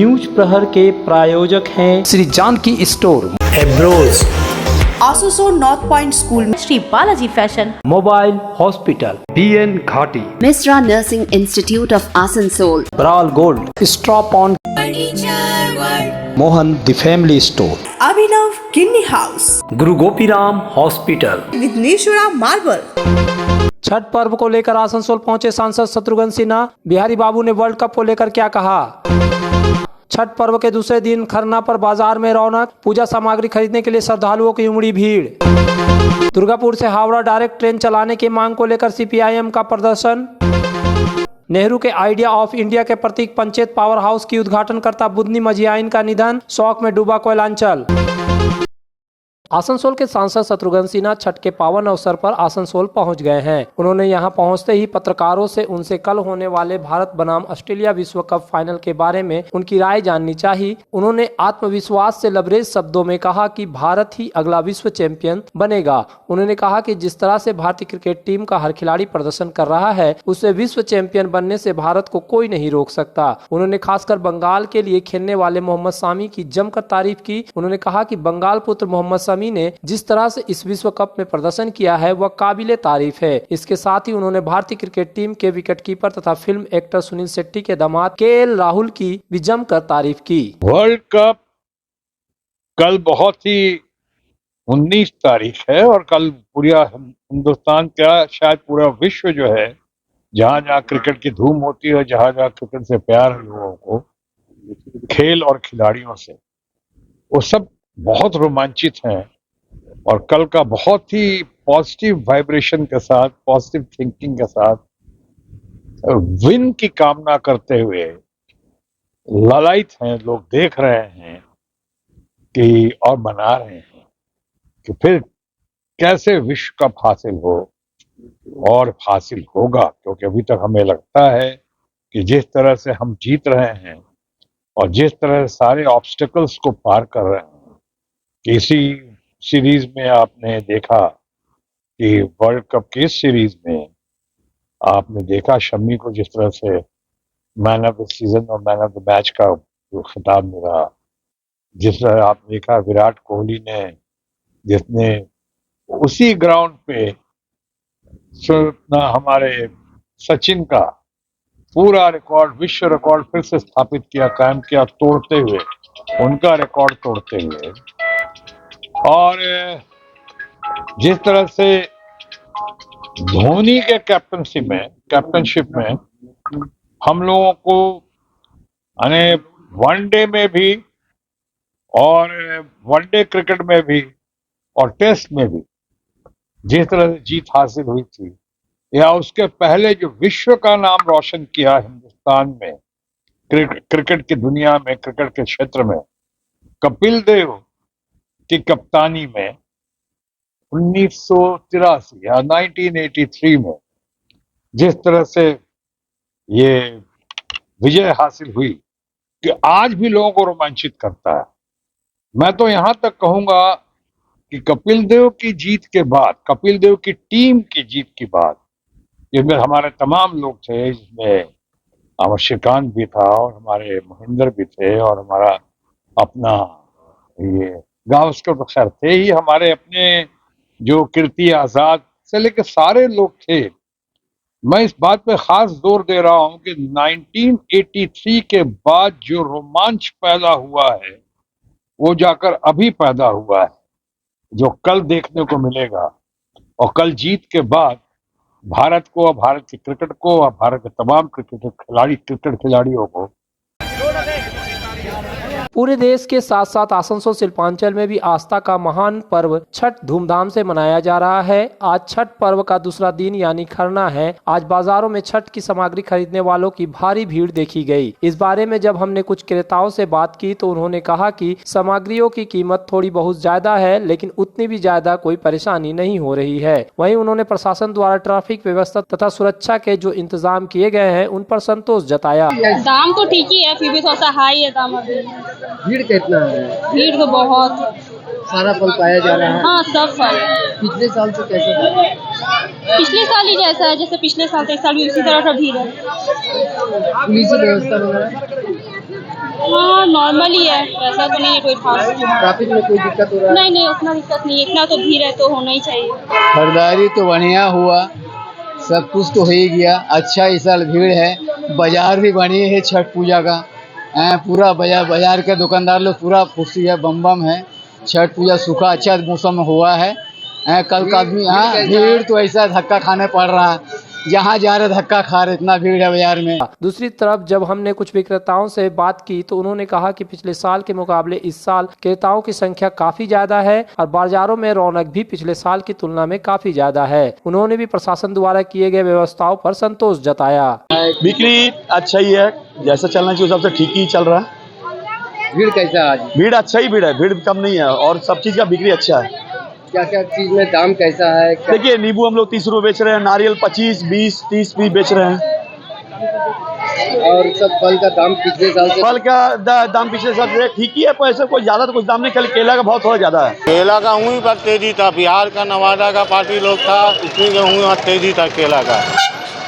News Prahar के प्रायोजक हैं श्री जानकी स्टोर, एब्रोज, आसोसोल नॉर्थ पॉइंट स्कूल में Shri Balaji fashion, mobile hospital, BN घाटी, Mishra nursing institute of Asansol, ब्राल gold, stop on, Mohan the family store, Abhinav kidney house, Guru Gopiram hospital, Vighneshwara marble. Chhath पर्व को लेकर आसनसोल पहुंचे सांसद शत्रुघ्न सिन्हा। बिहारी बाबू ने वर्ल्ड कप को लेकर क्या कहा? छठ पर्व के दूसरे दिन खरना पर बाजार में रौनक, पूजा सामग्री खरीदने के लिए श्रद्धालुओं की उमड़ी भीड़। दुर्गापुर से हावड़ा डायरेक्ट ट्रेन चलाने की मांग को लेकर CPIM का प्रदर्शन। नेहरू के आइडिया ऑफ इंडिया के प्रतीक पंचायत पावर हाउस की उद्घाटनकर्ता बुधनी मझियाइन का निधन, शोक में डूबा कोयलांचल। आसनसोल के सांसद शत्रुघ्न सिन्हा छठ के पावन अवसर पर आसनसोल पहुंच गए हैं। उन्होंने यहां पहुंचते ही पत्रकारों से उनसे कल होने वाले भारत बनाम ऑस्ट्रेलिया विश्व कप फाइनल के बारे में उनकी राय जाननी चाहिए। उन्होंने आत्मविश्वास से लबरेज शब्दों में कहा कि भारत ही अगला विश्व चैंपियन बनेगा। उन्होंने कहा कि जिस तरह से भारतीय क्रिकेट टीम का हर खिलाड़ी प्रदर्शन कर रहा है, उससे विश्व चैंपियन बनने से भारत को कोई नहीं रोक सकता। उन्होंने खासकर बंगाल के लिए खेलने वाले मोहम्मद शामी की जमकर तारीफ की। उन्होंने कहा कि बंगाल पुत्र मोहम्मद शामी ने जिस तरह से इस विश्व कप में प्रदर्शन किया है वह काबिले तारीफ है। इसके साथ ही उन्होंने भारतीय क्रिकेट टीम के विकेटकीपर तथा फिल्म एक्टर सुनील शेट्टी के दामाद KL राहुल की भी जमकर तारीफ की। वर्ल्ड कप कल बहुत ही 19 तारीख है और कल पूरा हिंदुस्तान का, शायद पूरा विश्व जो है, जहां जहां क्रिकेट की धूम होती है, जहां जहां क्रिकेट से प्यार है लोगों को, खेल और खिलाड़ियों से, वो सब बहुत रोमांचित हैं। और कल का बहुत ही पॉजिटिव वाइब्रेशन के साथ, पॉजिटिव थिंकिंग के साथ, विन की कामना करते हुए ललायित हैं लोग, देख रहे हैं कि और मना रहे हैं कि फिर कैसे विश्व कप हासिल हो और हासिल होगा। क्योंकि अभी तक हमें लगता है कि जिस तरह से हम जीत रहे हैं और जिस तरह से सारे ऑब्स्टिकल्स को पार कर रहे हैं, कि इसी सीरीज में आपने देखा कि वर्ल्ड कप की इस सीरीज में आपने देखा शमी को जिस तरह से मैन ऑफ द सीजन और मैन ऑफ द मैच का जो खिताब मिला, जिस तरह आपने देखा विराट कोहली ने, जिसने उसी ग्राउंड पे हमारे सचिन का पूरा रिकॉर्ड, विश्व रिकॉर्ड फिर से स्थापित किया, कायम किया, तोड़ते हुए, उनका रिकॉर्ड तोड़ते हुए। और जिस तरह से धोनी के कैप्टनशिप में हम लोगों को वनडे में भी और वनडे क्रिकेट में भी और टेस्ट में भी जिस तरह से जीत हासिल हुई थी, या उसके पहले जो विश्व का नाम रोशन किया हिंदुस्तान में क्रिकेट की दुनिया में, क्रिकेट के क्षेत्र में, कपिल देव की कप्तानी में 1983 या 1983 में जिस तरह से ये विजय हासिल हुई कि आज भी लोगों को रोमांचित करता है। मैं तो यहां तक कहूंगा कि कपिल देव की जीत के बाद, कपिल देव की टीम की जीत के बाद, जिसमें हमारे तमाम लोग थे, जिसमें हमारा श्रीकांत भी था और हमारे महेंद्र भी थे और हमारा अपना ये गावस्कर तो खैर थे ही, हमारे अपने जो कीर्ति आजाद से लेकर सारे लोग थे। मैं इस बात पे खास जोर दे रहा हूं कि 1983 के बाद जो रोमांच पैदा हुआ है वो जाकर अभी पैदा हुआ है, जो कल देखने को मिलेगा। और कल जीत के बाद भारत को और भारत के क्रिकेट को और भारत के तमाम क्रिकेट खिलाड़ियों को पूरे देश के साथ साथ आसनसोल शिल्पांचल में भी आस्था का महान पर्व छठ धूमधाम से मनाया जा रहा है। आज छठ पर्व का दूसरा दिन यानी खरना है। आज बाजारों में छठ की सामग्री खरीदने वालों की भारी भीड़ देखी गई। इस बारे में जब हमने कुछ क्रेताओं से बात की तो उन्होंने कहा कि सामग्रियों की कीमत थोड़ी बहुत ज्यादा है, लेकिन उतनी भी ज्यादा कोई परेशानी नहीं हो रही है। वहीं उन्होंने प्रशासन द्वारा ट्रैफिक व्यवस्था तथा सुरक्षा के जो इंतजाम किए गए हैं उन पर संतोष जताया। दाम तो ठीक ही है, फिर भी थोड़ा सा हाई है दाम अभी। भीड़ कितना है? भीड़ तो बहुत। सारा फल पाया जा रहा है? हाँ, सब फल। पिछले साल से कैसा था? पिछले साल ही जैसा है, जैसे पिछले साल था, इस साल भी उसी तरह का भीड़ है। पुलिस व्यवस्था वगैरह हाँ नॉर्मल ही है, वैसा तो नहीं है कोई खास। ट्रैफिक में कोई दिक्कत हो रहा है? नहीं नहीं, उतना दिक्कत नहीं है, इतना तो भीड़ है तो होना ही चाहिए। खरीदारी तो बढ़िया हुआ, सब कुछ तो हो ही गया। अच्छा इस साल भीड़ है, बाजार भी बढ़िया है छठ पूजा का। पूरा बाजार के दुकानदार लोग पूरा खुशी है, बम बम है। छठ पूजा सूखा अच्छा मौसम में हुआ है। कल का आदमी भीड़ तो ऐसा धक्का खाने पड़ रहा है, जहाँ जा रहे धक्का खा रहे, इतना भीड़ है बाजार में। दूसरी तरफ जब हमने कुछ विक्रेताओं से बात की तो उन्होंने कहा कि पिछले साल के मुकाबले इस साल क्रेताओं की संख्या काफी ज्यादा है और बाजारों में रौनक भी पिछले साल की तुलना में काफी ज्यादा है। उन्होंने भी प्रशासन द्वारा किए गए व्यवस्थाओं पर संतोष जताया। बिक्री अच्छा ही है, जैसा चलना चाहिए उस हिसाब से ठीक ही चल रहा है। भीड़ कैसा है आज? भीड़ अच्छा ही भीड़ है, भीड़ कम नहीं है और सब चीज का बिक्री अच्छा है। क्या क्या चीज में दाम कैसा है? देखिए नींबू हम लोग 30 रुपए बेच रहे हैं, नारियल 25, 20, 30 भी बेच रहे हैं। और सब फल का दाम पिछले साल से? फल का दाम पिछले साल से ठीक ही है, पर ऐसा कोई ज्यादा तो कुछ दाम नहीं। कल केला का भाव थोड़ा ज्यादा है। केला का वहीं पर तेजी था, बिहार का नवादा का पार्टी लोग था, इसलिए वहीं तेजी था केला का।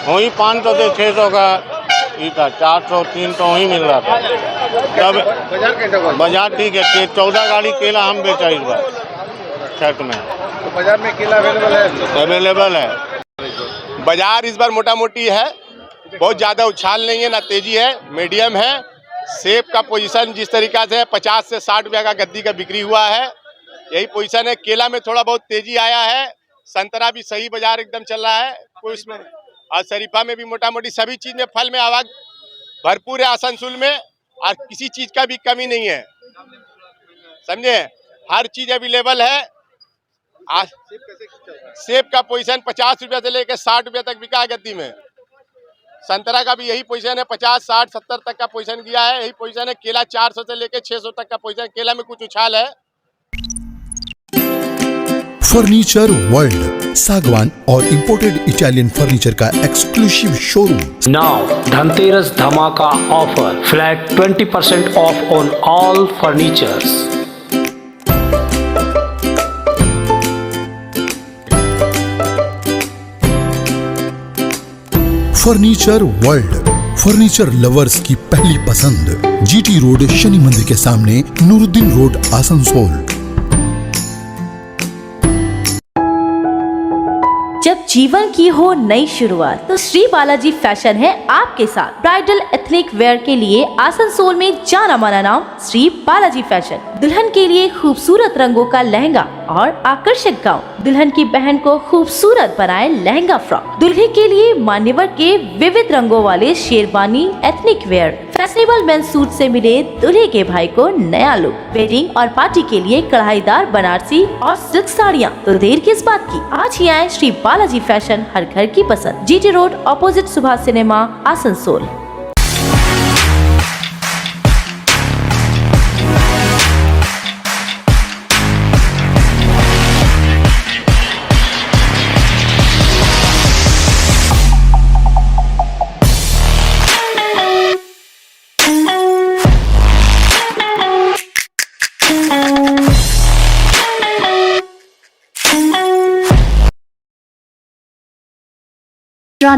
वहीं 500 से 600 का ये था, 400 300 वहीं मिल रहा था। तब बाजार कैसा? बाजार ठीक है, 14 गाड़ी केला हम बेचा इस बार छठ में। तो बाजार में केला अवेलेबल है? अवेलेबल है। बाजार इस बार मोटा मोटी है, बहुत ज़्यादा उछाल नहीं है, ना तेजी है, मीडियम है। सेब का पोजीशन जिस तरीका से 50 से 60 रुपये का गद्दी का बिक्री हुआ है, यही पोजीशन है। केला में थोड़ा बहुत तेजी आया है, संतरा भी सही बाजार एकदम चल रहा है कोई उसमें, और शरीफा में भी मोटा मोटी सभी चीज़ में फल में आवाज भरपूर है आसनसोल में, और किसी चीज़ का भी कमी नहीं है, समझे। हर चीज़ अवेलेबल है। सेब का पोजीशन 50 रुपये से लेकर 60 रुपये तक बिका है गद्दी में। संतरा का भी यही पोजीशन है, 50, 60, 70 तक का पोजीशन किया है, यही पोजीशन है। केला 400 से लेकर 600 तक का पोजीशन, केला में कुछ उछाल है। फर्नीचर वर्ल्ड, सागवान और इंपोर्टेड इटालियन फर्नीचर का एक्सक्लूसिव शोरूम। नाउ धनतेरस धमाका offer, flat 20% of on all furnitures. Furniture world, furniture lovers की पहली पसंद। जीटी रोड, शनि मंदिर के सामने, नूरुद्दीन रोड, आसनसोल। जब जीवन की हो नई शुरुआत तो श्री बालाजी फैशन है आपके साथ। ब्राइडल एथनिक वेयर के लिए आसनसोल में जाना माना नाम श्री बालाजी फैशन। दुल्हन के लिए खूबसूरत रंगों का लहंगा और आकर्षक गाउन, दुल्हन की बहन को खूबसूरत बनाए लहंगा फ्रॉक, दुल्हे के लिए मान्यवर के विविध रंगों वाले sherwani ethnic wear, fashionable main suit से मिले दूल्हे के भाई को नया लुक, वेडिंग और पार्टी के लिए कढ़ाईदार बनारसी और सिल्क साड़ियाँ। तो देर किस बात की, आज ही आए श्री बालाजी फैशन, हर घर की पसंद। GT road, opposite Subhash cinema, Asansol.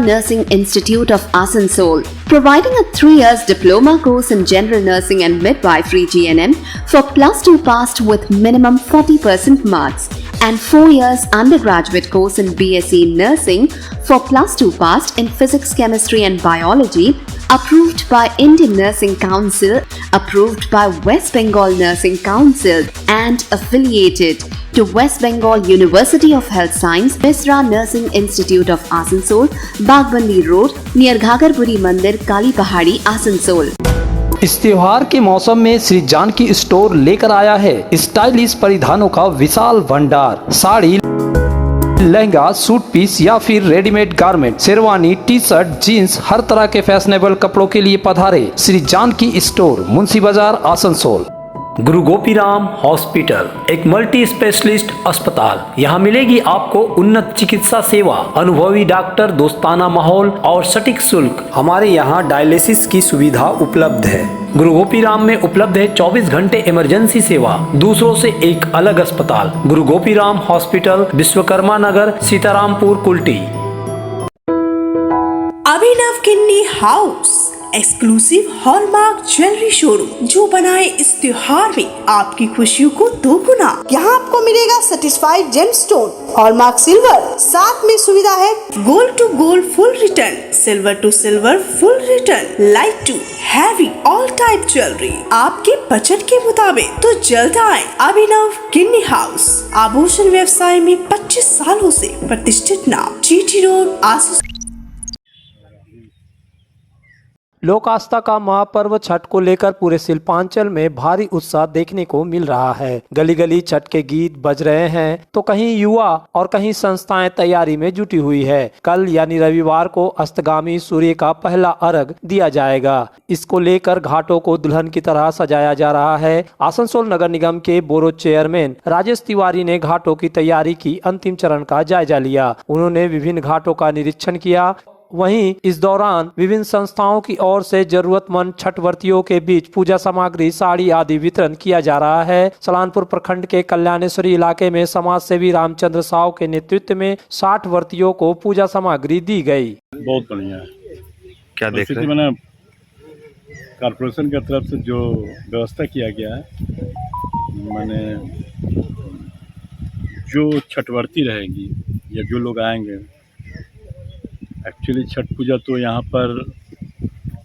Nursing Institute of Asansol, providing a 3 years diploma course in general nursing and midwifery GNM for +2 passed with minimum 40% marks, and 4 years undergraduate course in BSc nursing for +2 passed in physics, chemistry and biology, approved by Indian Nursing Council, approved by West Bengal Nursing Council and affiliated to West Bengal University of Health Science, Misra Nursing Institute of Asansol, Bagbandi Road, near Ghagarpuri Mandir, Kali Pahadi, Asansol. इस त्योहार के मौसम में Shri Janaki store लेकर आया है stylish परिधानों का विशाल भंडार। साड़ी, लहंगा, सूट पीस या फिर readymade garment, sherwani, T shirt, jeans, हर तरह के फैशनेबल कपड़ों के लिए पधारे श्री जानकी स्टोर, मुंशी बाजार, आसनसोल। गुरु गोपीराम हॉस्पिटल, एक मल्टी स्पेशलिस्ट अस्पताल। यहाँ मिलेगी आपको उन्नत चिकित्सा सेवा, अनुभवी डॉक्टर, दोस्ताना माहौल और सटीक शुल्क। हमारे यहाँ डायलिसिस की सुविधा उपलब्ध है। गुरु गोपीराम में उपलब्ध है 24 घंटे इमरजेंसी सेवा, दूसरों से एक अलग अस्पताल। Guru Gopiram hospital, Vishwakarma Nagar, Sitarampur, Kulti. Abhinav kidney house, exclusive hallmark jewellery showroom जो बनाए इस त्योहार में आपकी खुशियों को दोगुना। यहाँ आपको मिलेगा सर्टिफाइड जेमस्टोन, हॉलमार्क सिल्वर, साथ में सुविधा है gold to gold full return, silver to silver full return, light to heavy all type jewellery आपके बजट के मुताबिक। तो जल्द आए अभिनव किन्नी हाउस, आभूषण व्यवसाय में 25 सालों से प्रतिष्ठित नाम, जीटी रोड आसुस। लोक आस्था का महापर्व छठ को लेकर पूरे शिल्पांचल में भारी उत्साह देखने को मिल रहा है। गली गली छठ के गीत बज रहे हैं तो कहीं युवा और कहीं संस्थाएं तैयारी में जुटी हुई है। कल यानी रविवार को अस्तगामी सूर्य का पहला अर्घ दिया जाएगा। इसको लेकर घाटों को दुल्हन की तरह सजाया जा रहा है। आसनसोल नगर निगम के बोरो चेयरमैन राजेश तिवारी ने घाटों की तैयारी की अंतिम चरण का जायजा लिया। उन्होंने विभिन्न घाटों का निरीक्षण किया। वहीं इस दौरान विभिन्न संस्थाओं की ओर से जरूरतमंद छठव्रतियों के बीच पूजा सामग्री, साड़ी आदि वितरण किया जा रहा है। सलानपुर प्रखंड के कल्याणेश्वरी इलाके में समाज सेवी रामचंद्र साव के नेतृत्व में 60 व्रतियों को पूजा सामग्री दी गई। बहुत बढ़िया है। क्या देख रहे हैं? मैंने कारपोरेशन की तरफ से जो व्यवस्था किया गया है, मैंने जो छठव्रती रहेंगी या जो लोग आएंगे, एक्चुअली छठ पूजा तो यहाँ पर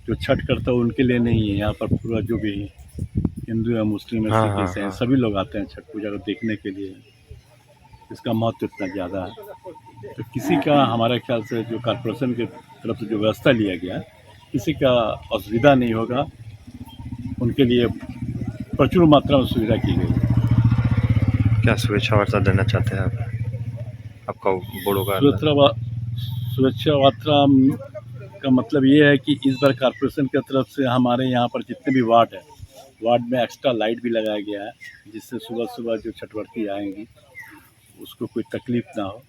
जो छठ करता है उनके लिए नहीं है। यहाँ पर पूरा जो भी हिंदू या मुस्लिम है, सिख हैं, सभी लोग आते हैं छठ पूजा को देखने के लिए। इसका महत्व इतना ज़्यादा है। तो किसी का, हमारे ख्याल से जो कारपोरेशन की तरफ से जो व्यवस्था लिया गया है, किसी का असुविधा नहीं होगा। उनके लिए प्रचुर मात्रा में सुविधा की गई। क्या शुभेच्छा वार्ता देना चाहते हैं आप? आपका बोर्डों का सुरक्षा वार्ता का मतलब ये है कि इस बार कारपोरेशन की तरफ से हमारे यहाँ पर जितने भी वार्ड है, वार्ड में एक्स्ट्रा लाइट भी लगाया गया है, जिससे सुबह सुबह जो छठव्रती आएंगी उसको कोई तकलीफ ना हो।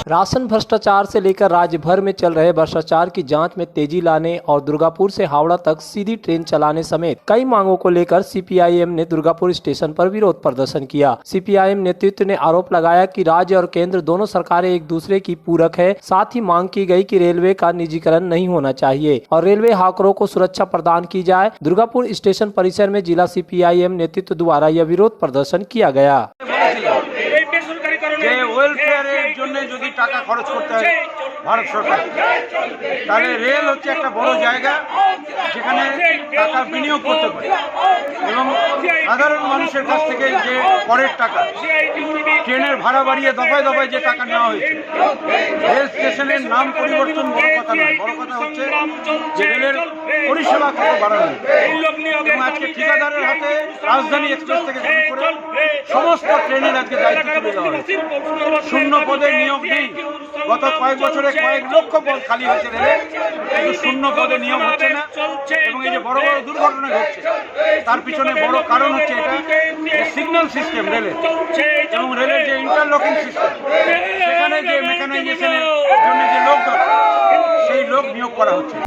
राशन भ्रष्टाचार से लेकर राज्य भर में चल रहे भ्रष्टाचार की जांच में तेजी लाने और दुर्गापुर से हावड़ा तक सीधी ट्रेन चलाने समेत कई मांगों को लेकर सीपीआईएम ने दुर्गापुर स्टेशन पर विरोध प्रदर्शन किया। सीपीआईएम नेतृत्व ने आरोप लगाया कि राज्य और केंद्र दोनों सरकारें एक दूसरे की पूरक है। साथ ही मांग की गई कि रेलवे का निजीकरण नहीं होना चाहिए और रेलवे हाकरों को सुरक्षा प्रदान की जाए। दुर्गापुर स्टेशन परिसर में जिला सीपीआईएम नेतृत्व द्वारा यह विरोध प्रदर्शन किया गया। ওয়েলফেয়ারের জন্য যদি টাকা খরচ করতে হয় ভারত সরকার, তাহলে রেল হচ্ছে একটা বড় জায়গা যেখানে টাকা বিনিয়োগ করতে পারে এবং সাধারণ মানুষের কাছ থেকে যে করের টাকা, ট্রেনের ভাড়া বাড়িয়ে দফায় দফায় যে টাকা নেওয়া হয়েছে, রেল স্টেশনের নাম পরিবর্তন বড় কথা নয়, বড় কথা হচ্ছে যে রেলের পরিষেবা কত বাড়ানো। এবং আজকে ঠিকাদারের হাতে রাজধানী এক্সপ্রেস থেকে শুরু করে সমস্ত ট্রেনের আজকে দায়িত্ব তুলে দেওয়া হয়েছে। শূন্য পদে নিয়োগ নেই। গত কয়েক বছরে কয়েক লক্ষ পদ খালি হয়েছে রেলে, কিন্তু শূন্য পদে নিয়োগ হচ্ছে না। এবং এই যে বড় বড় দুর্ঘটনা ঘটছে, তার পিছনে বড় কারণ হচ্ছে এটা সিগন্যাল সিস্টেম রেলের এবং রেলের যে ইন্টারলকিং সিস্টেম, সেখানে যে মেকানাইজেশনের জন্য যে লোক দরকার, সেই লোক নিয়োগ করা হচ্ছে।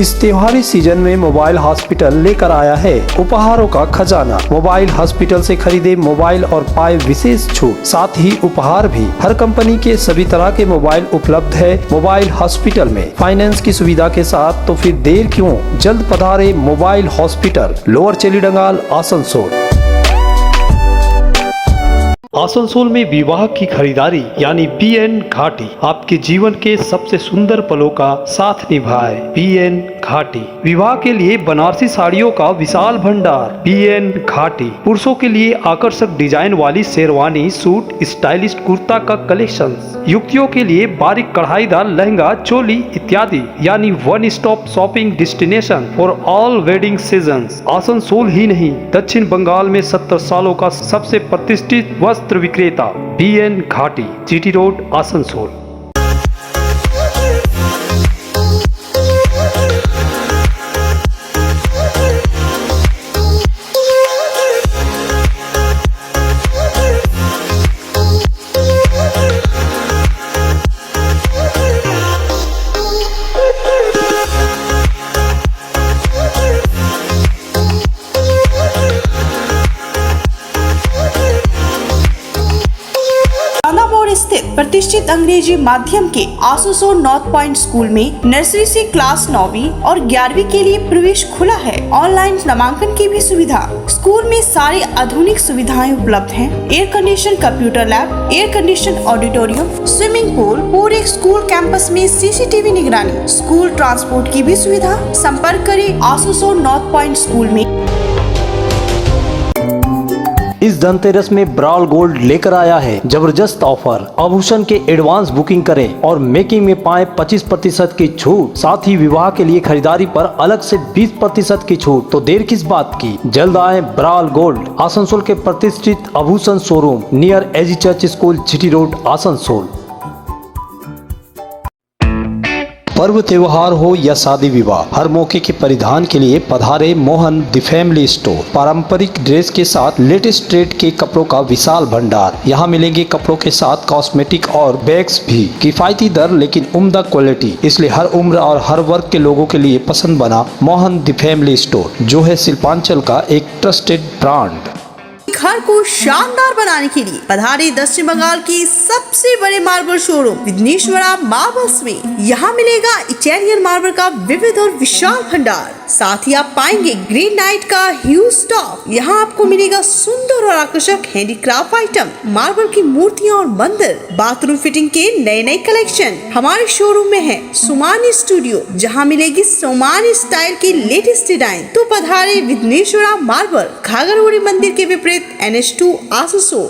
इस त्योहारी सीजन में मोबाइल हॉस्पिटल लेकर आया है उपहारों का खजाना। मोबाइल हॉस्पिटल से खरीदे मोबाइल और पाए विशेष छूट, साथ ही उपहार भी। हर कंपनी के सभी तरह के मोबाइल उपलब्ध है मोबाइल हॉस्पिटल में। फाइनेंस की सुविधा के साथ, तो फिर देर क्यों, जल्द पधारे mobile hospital, lower Chelidangal, Asansol. Asansol में विवाह की खरीदारी यानी BN घाटी आपके जीवन के सबसे सुंदर पलों का साथ निभाए। BN घाटी विवाह के लिए बनारसी साड़ियों का विशाल भंडार। BN घाटी पुरुषों के लिए आकर्षक डिजाइन वाली शेरवानी, सूट, स्टाइलिश कुर्ता का कलेक्शन, युवतियों के लिए बारीक कढ़ाईदार लहंगा, चोली इत्यादि, यानी one stop shopping destination for all wedding seasons. Asansol ही नहीं, दक्षिण बंगाल में 70 सालों का सबसे प्रतिष्ठित वस्त्र विक्रेता BN घाटी, GT रोड, आसनसोल। प्रतिष्ठित अंग्रेजी माध्यम के आसनसोल नॉर्थ पॉइंट स्कूल में नर्सरी से क्लास 9वीं और 11वीं के लिए प्रवेश खुला है। ऑनलाइन नामांकन की भी सुविधा। स्कूल में सारी आधुनिक सुविधाएं उपलब्ध हैं। Air condition computer lab, air condition auditorium, swimming pool, पूरे स्कूल कैंपस में सीसीटीवी निगरानी, स्कूल ट्रांसपोर्ट की भी सुविधा। संपर्क करें आसनसोल नॉर्थ पॉइंट स्कूल में। इस धनतेरस में ब्राल गोल्ड लेकर आया है जबरदस्त ऑफर। आभूषण के एडवांस बुकिंग करें और मेकिंग में पाएं 25% की छूट। साथ ही विवाह के लिए खरीदारी पर अलग से 20% की छूट। तो देर किस बात की, जल्द आए ब्राल गोल्ड, आसनसोल के प्रतिष्ठित आभूषण showroom near AG church school, GT road, Asansol. पर्व त्योहार हो या शादी विवाह, हर मौके के परिधान के लिए पधारे मोहन द फैमिली स्टोर। पारंपरिक ड्रेस के साथ लेटेस्ट ट्रेंड के कपड़ों का विशाल भंडार। यहाँ मिलेंगे कपड़ों के साथ कॉस्मेटिक और बैग्स भी। किफायती दर लेकिन उम्दा क्वालिटी, इसलिए हर उम्र और हर वर्ग के लोगों के लिए पसंद बना मोहन द फैमिली स्टोर, जो है शिल्पांचल का एक ट्रस्टेड ब्रांड। घर को शानदार बनाने के लिए पधारे दक्षिण बंगाल की सबसे बड़े मार्बल शोरूम विघ्नेश्वरा मार्बल्स में। यहाँ मिलेगा इटालियन मार्बल का विविध और विशाल भंडार। साथ ही आप पाएंगे ग्रेनाइट का ह्यूज स्टॉक। यहाँ आपको मिलेगा सुंदर और आकर्षक हैंडीक्राफ्ट आइटम, मार्बल की मूर्तियाँ और मंदिर, बाथरूम फिटिंग के नए नए कलेक्शन। हमारे शोरूम में है सोमानी स्टूडियो, जहाँ मिलेगी सोमानी स्टाइल की लेटेस्ट डिजाइन। तो पधारे विघ्नेश्वरा मार्बल, घाघरगुड़ी मंदिर के विपरीत NH2 आसनसोल।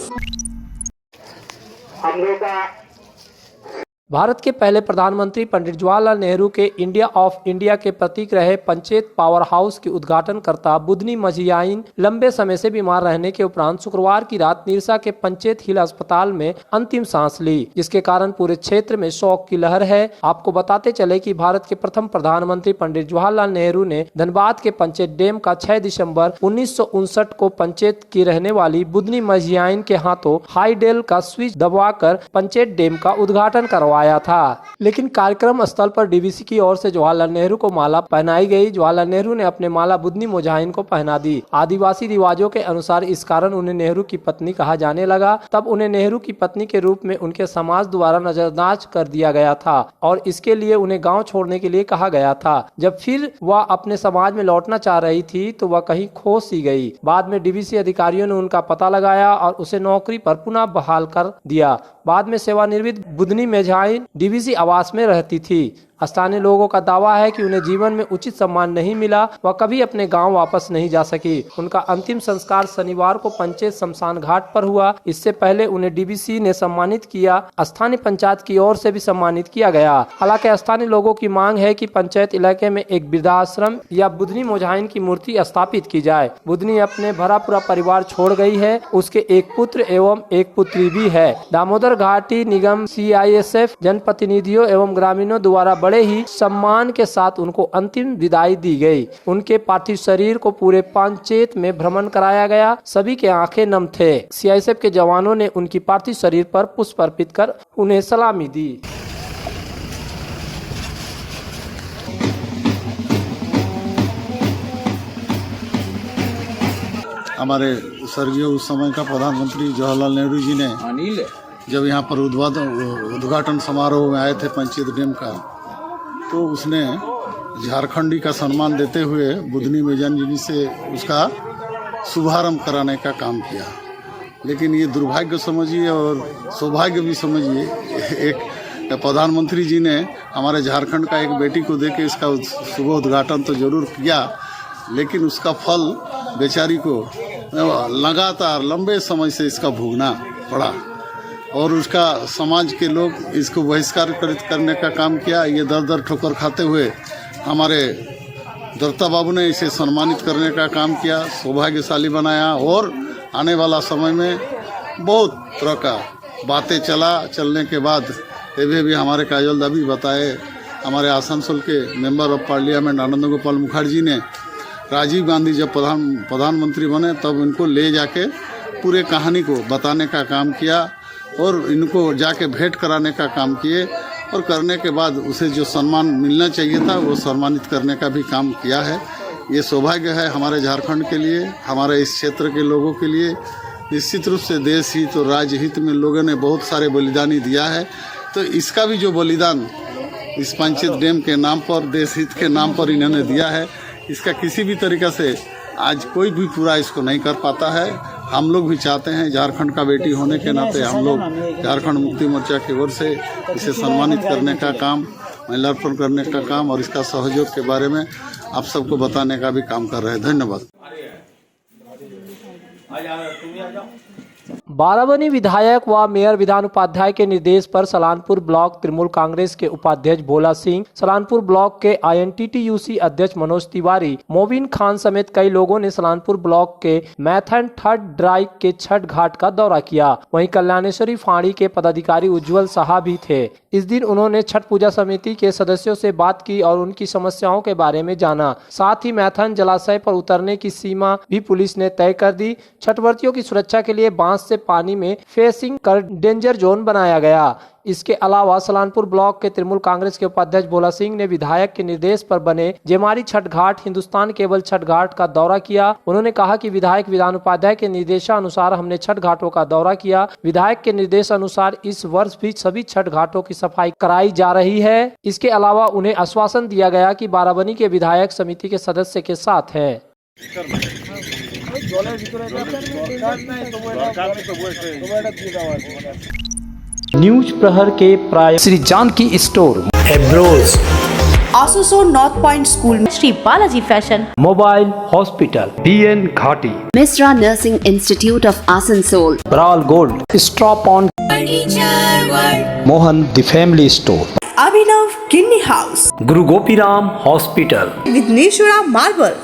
भारत के पहले प्रधानमंत्री पंडित जवाहरलाल नेहरू के इंडिया ऑफ इंडिया के प्रतीक रहे पंचायत पावर हाउस के उद्घाटनकर्ता बुधनी मझियाइन लंबे समय से बीमार रहने के उपरांत शुक्रवार की रात निरसा के पंचायत हिल अस्पताल में अंतिम सांस ली, जिसके कारण पूरे क्षेत्र में शोक की लहर है। आपको बताते चले कि भारत के प्रथम प्रधानमंत्री पंडित जवाहरलाल नेहरू ने धनबाद के पंचायत डैम का 6 दिसंबर 1959 को पंचायत की रहने वाली बुधनी मझियाइन के हाथों हाईडेल का स्विच दबाकर पंचायत डैम का उद्घाटन करवाया था। लेकिन कार्यक्रम स्थल पर डीवीसी की ओर से जवाहरलाल नेहरू को माला पहनाई गई। जवाहरलाल नेहरू ने अपने माला बुधनी मुजाहिन को पहना दी। आदिवासी रिवाजों के अनुसार इस कारण उन्हें नेहरू की पत्नी कहा जाने लगा। तब उन्हें नेहरू की पत्नी के रूप में उनके समाज द्वारा नजरअंदाज कर दिया गया था और इसके लिए उन्हें गाँव छोड़ने के लिए कहा गया था। जब फिर वह अपने समाज में लौटना चाह रही थी तो वह कहीं खो सी गई। बाद में डीवीसी अधिकारियों ने उनका पता लगाया और उसे नौकरी पर पुनः बहाल कर दिया। बाद में सेवानिवृत्त बुधनी मेझाइन डीवीसी आवास में रहती थी। स्थानीय लोगों का दावा है कि उन्हें जीवन में उचित सम्मान नहीं मिला, वह कभी अपने गांव वापस नहीं जा सकी। उनका अंतिम संस्कार शनिवार को पंचायत शमशान घाट पर हुआ। इससे पहले उन्हें डीवीसी ने सम्मानित किया। स्थानीय पंचायत की ओर से भी सम्मानित किया गया। हालांकि स्थानीय लोगों की मांग है कि पंचायत इलाके में एक वृद्धाश्रम या बुधनी मुजाहिन की मूर्ति स्थापित की जाए। बुधनी अपने भरा पूरा परिवार छोड़ गई है। उसके एक पुत्र एवं एक पुत्री भी है। दामोदर घाटी निगम, CISF, जनप्रतिनिधियों एवं ग्रामीणों द्वारा बड़े ही सम्मान के साथ उनको अंतिम विदाई दी गई। उनके पार्थिव शरीर को पूरे पंचायत में भ्रमण कराया गया। सभी के आंखें नम थे। CISF के जवानों ने उनकी पार्थिव शरीर पर पुष्प अर्पित कर उन्हें सलामी दी। हमारे स्वर्गीय उस समय का प्रधानमंत्री जवाहरलाल नेहरू जी ने जब यहाँ पर उद्घाटन समारोह में आए थे पंचायत डैम का, तो उसने झारखंडी का सम्मान देते हुए बुधनी मेजान जी से उसका शुभारंभ कराने का काम किया। लेकिन ये दुर्भाग्य समझिए और सौभाग्य भी समझिए, एक प्रधानमंत्री जी ने हमारे झारखंड का एक बेटी को देके इसका शुभ उद्घाटन तो जरूर किया, लेकिन उसका फल बेचारी को लगातार लंबे समय से इसका भोगना पड़ा और उसका समाज के लोग इसको बहिष्कार करने का काम किया। ये दर दर ठोकर खाते हुए हमारे दत्ता बाबू ने इसे सम्मानित करने का काम किया, सौभाग्यशाली बनाया और आने वाला समय में बहुत तरह का बातें चलने के बाद ये भी हमारे काजल दाबी बताए, हमारे आसनसोल के मेंबर ऑफ पार्लियामेंट आनंद गोपाल मुखर्जी ने राजीव गांधी जब प्रधानमंत्री बने तब इनको ले जाके पूरे कहानी को बताने का काम किया और इनको जाके भेंट कराने का काम किए और करने के बाद उसे जो सम्मान मिलना चाहिए था वो सम्मानित करने का भी काम किया है। ये सौभाग्य है हमारे झारखंड के लिए, हमारे इस क्षेत्र के लोगों के लिए निश्चित रूप से देश हित और राज्य हित में लोगों ने बहुत सारे बलिदानी दिया है। तो इसका भी जो बलिदान इस पंचायत डैम के नाम पर, देश हित के नाम पर इन्होंने दिया है, इसका किसी भी तरीक़ा से आज कोई भी पूरा इसको नहीं कर पाता है। हम लोग भी चाहते हैं, झारखंड का बेटी होने के नाते हम लोग झारखंड मुक्ति मोर्चा की ओर से इसे सम्मानित करने का काम, माल्यार्पण करने का काम और इसका सहयोग के बारे में आप सबको बताने का भी काम कर रहे हैं। धन्यवाद। बाराबनी विधायक व मेयर विधान उपाध्याय के निर्देश पर सलानपुर ब्लॉक तृणमूल कांग्रेस के उपाध्यक्ष भोला सिंह, सलानपुर ब्लॉक के INTTUC अध्यक्ष मनोज तिवारी, मोबिन खान समेत कई लोगों ने सलानपुर ब्लॉक के मैथन थर्ड ड्राइव के छठ घाट का दौरा किया। वहीं कल्याणेश्वरी फाड़ी के पदाधिकारी उज्जवल साहा भी थे। इस दिन उन्होंने छठ पूजा समिति के सदस्यों से बात की और उनकी समस्याओं के बारे में जाना। साथ ही मैथन जलाशय पर उतरने की सीमा भी पुलिस ने तय कर दी। छठव्रतियों की सुरक्षा के लिए बांस से पानी में फेसिंग कर डेंजर जोन बनाया गया। इसके अलावा सलानपुर ब्लॉक के तृणमूल कांग्रेस के उपाध्यक्ष भोला सिंह ने विधायक के निर्देश पर बने जेमारी छठ घाट, हिंदुस्तान केबल छठ घाट का दौरा किया। उन्होंने कहा कि विधायक विधान उपाध्याय के निर्देशानुसार हमने छठ घाटों का दौरा किया। विधायक के निर्देशानुसार इस वर्ष भी सभी छठ घाटों की सफाई कराई जा रही है। इसके अलावा उन्हें आश्वासन दिया गया कि बाराबनी के विधायक समिति के सदस्य के साथ है। न्यूज प्रहर के प्राय श्री जानकी स्टोर, एब्रोज, आसनसोल नॉर्थ पॉइंट स्कूल में Shri Balaji fashion, mobile hospital, BN घाटी, Misra Nursing Institute of Asansol, ब्राल gold, stop on, Mohan the family store, Abhinav kidney house, Guru Gopiram hospital, Vighneshwara marble,